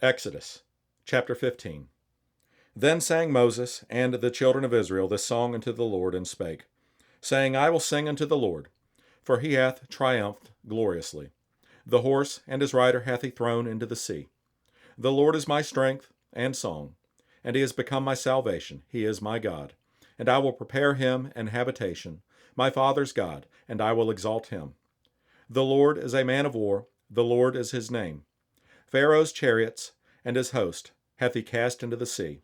Exodus chapter 15. Then sang Moses and the children of Israel this song unto the Lord, and spake, saying, I will sing unto the Lord, for he hath triumphed gloriously. The horse and his rider hath he thrown into the sea. The Lord is my strength and song, and he is become my salvation. He is my God, and I will prepare him an habitation, my father's God, and I will exalt him. The Lord is a man of war, the Lord is his name. Pharaoh's chariots and his host hath he cast into the sea.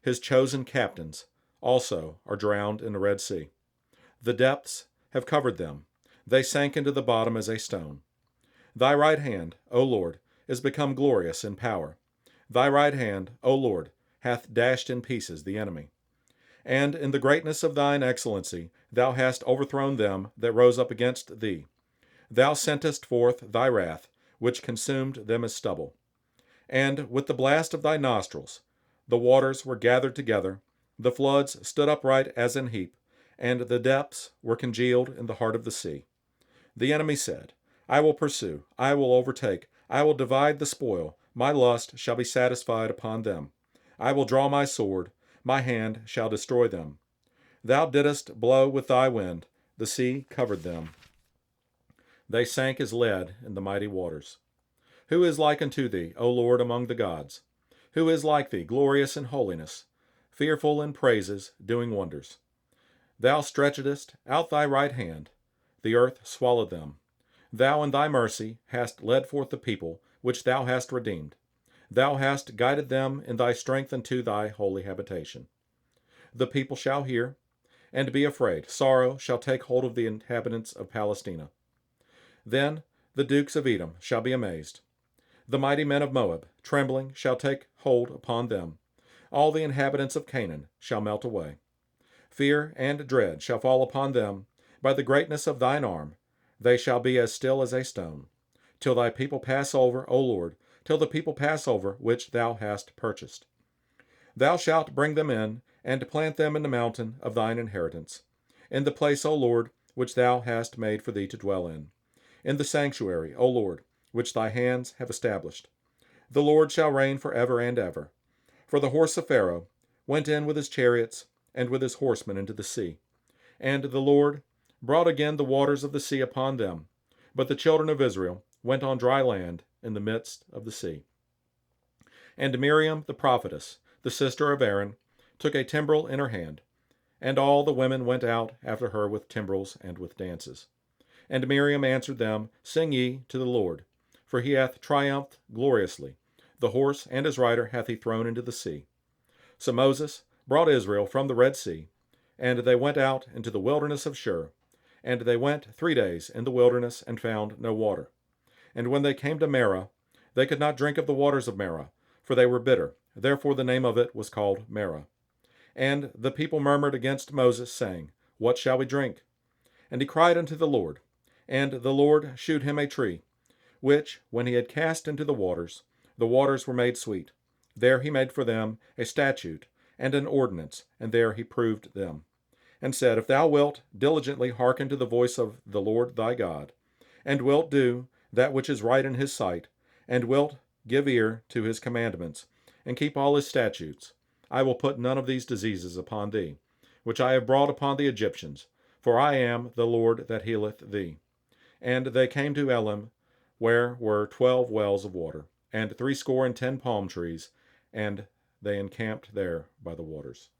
His chosen captains also are drowned in the Red Sea. The depths have covered them. They sank into the bottom as a stone. Thy right hand, O Lord, is become glorious in power. Thy right hand, O Lord, hath dashed in pieces the enemy. And in the greatness of thine excellency thou hast overthrown them that rose up against thee. Thou sentest forth thy wrath, which consumed them as stubble. And with the blast of thy nostrils the waters were gathered together, the floods stood upright as an heap, and the depths were congealed in the heart of the sea. The enemy said, I will pursue, I will overtake, I will divide the spoil, my lust shall be satisfied upon them. I will draw my sword, my hand shall destroy them. Thou didst blow with thy wind, the sea covered them. They sank as lead in the mighty waters. Who is like unto thee, O Lord, among the gods? Who is like thee, glorious in holiness, fearful in praises, doing wonders? Thou stretchedst out thy right hand, the earth swallowed them. Thou in thy mercy hast led forth the people, which thou hast redeemed. Thou hast guided them in thy strength unto thy holy habitation. The people shall hear, and be afraid. Sorrow shall take hold of the inhabitants of Palestina. Then the dukes of Edom shall be amazed. The mighty men of Moab, trembling, shall take hold upon them. All the inhabitants of Canaan shall melt away. Fear and dread shall fall upon them. By the greatness of thine arm they shall be as still as a stone, till thy people pass over, O Lord, till the people pass over which thou hast purchased. Thou shalt bring them in, and plant them in the mountain of thine inheritance, in the place, O Lord, which thou hast made for thee to dwell in the sanctuary, O Lord, which thy hands have established. The Lord shall reign for ever and ever. For the horse of Pharaoh went in with his chariots and with his horsemen into the sea. And the Lord brought again the waters of the sea upon them. But the children of Israel went on dry land in the midst of the sea. And Miriam the prophetess, the sister of Aaron, took a timbrel in her hand, and all the women went out after her with timbrels and with dances. And Miriam answered them, Sing ye to the Lord, for he hath triumphed gloriously. The horse and his rider hath he thrown into the sea. So Moses brought Israel from the Red Sea, and they went out into the wilderness of Shur. And they went 3 days in the wilderness, and found no water. And when they came to Marah, they could not drink of the waters of Marah, for they were bitter. Therefore the name of it was called Marah. And the people murmured against Moses, saying, What shall we drink? And he cried unto the Lord. And the Lord shewed him a tree, which, when he had cast into the waters were made sweet. There he made for them a statute and an ordinance, and there he proved them, and said, If thou wilt diligently hearken to the voice of the Lord thy God, and wilt do that which is right in his sight, and wilt give ear to his commandments, and keep all his statutes, I will put none of these diseases upon thee, which I have brought upon the Egyptians, for I am the Lord that healeth thee. And they came to Elim, where were 12 wells of water, and 70 palm trees, and they encamped there by the waters.